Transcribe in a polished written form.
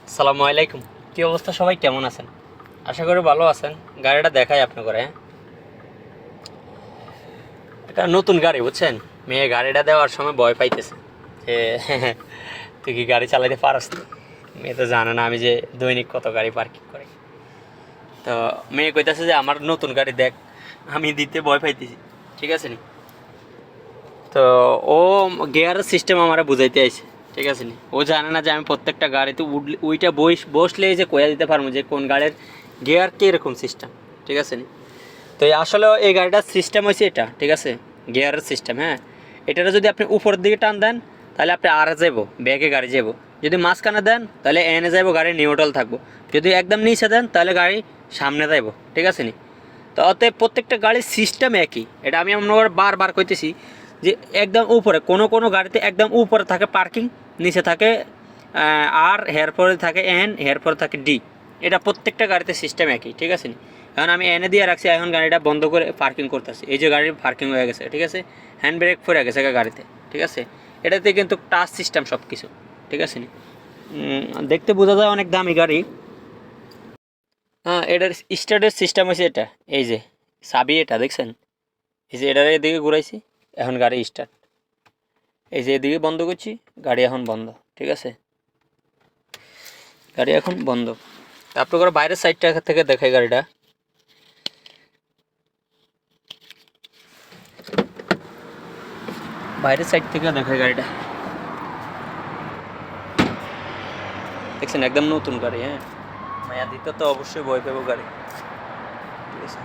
আসসালামু আলাইকুম। কি অবস্থা, সবাই কেমন আছেন? আশা করি ভালো আছেন। গাড়িটা দেখাই আপনি করে, হ্যাঁ, এটা নতুন গাড়ি বুঝছেন। মেয়ে গাড়িটা দেওয়ার সময় ভয় পাইতেছে যে তুই কি গাড়ি চালাতে পারস না। মেয়ে তো জানে না আমি যে দৈনিক কত গাড়ি পার্কিং করি। তো মেয়ে কইতেছে যে আমার নতুন গাড়ি দেখ, আমি দিতে ভয় পাইতেছি, ঠিক আছে নি। তো ও গিয়ারের সিস্টেম আমার বুঝাইতে আইছে, ঠিক আছে নি। ও জানে না যে আমি প্রত্যেকটা গাড়িতে উঠলে ওইটা বসলে যে কয়া দিতে পারবো যে কোন গাড়ির গিয়ার কীরকম সিস্টেম, ঠিক আছে নি। তো আসলে এই গাড়িটার সিস্টেম হয়েছে এটা, ঠিক আছে, গিয়ারের সিস্টেম, হ্যাঁ। এটার যদি আপনি উপরের দিকে টান দেন তাহলে আপনি আর যাবো, ব্যাগে গাড়ি যাবো। যদি মাঝখানে দেন তাহলে এনে যাবো, গাড়ি নিউট্রাল থাকবো। যদি একদম নিচে দেন তাহলে গাড়ি সামনে যাইবো, ঠিক আছে নি। তো অতএব প্রত্যেকটা গাড়ির সিস্টেম একই, এটা আমি আপনার বারবার কইতেছি যে একদম উপরে কোনো কোনো গাড়িতে একদম উপরে থাকে পার্কিং, নিচে থাকে আর হেয়ার পরে থাকে এন, হেয়ার পরে থাকে ডি। এটা প্রত্যেকটা গাড়িতে সিস্টেম একই, ঠিক আছে নি। এখন আমি এনে দিয়ে রাখছি, এখন গাড়িটা বন্ধ করে পার্কিং করতেছি। এই যে গাড়ির পার্কিং হয়ে গেছে, ঠিক আছে, হ্যান্ড ব্রেক পড়ে গেছে গাড়িতে, ঠিক আছে। এটাতে কিন্তু টাচ সিস্টেম সব কিছু, ঠিক আছে নি। দেখতে বোঝা যায় অনেক দামি গাড়ি। হ্যাঁ, এটার স্টার্টের সিস্টেম হচ্ছে এটা। এই যে চাবি, এটা দেখছেন, এই যে এটার এদিকে ঘুরাইছি, এখন গাড়ি স্টার্ট। এই যে এদিকে বন্ধ করছি, গাড়ি এখন বন্ধ, ঠিক আছে, গাড়ি এখন বন্ধ। তারপর করে বাইরের সাইডটা থেকে দেখাই গাড়িটা। বাইরের সাইড থেকে দেখাই গাড়িটা, দেখছেন একদম নতুন গাড়ি, হ্যাঁ। মায়া দিতে তো অবশ্যই ভয় পাবো গাড়ি, ঠিক আছে।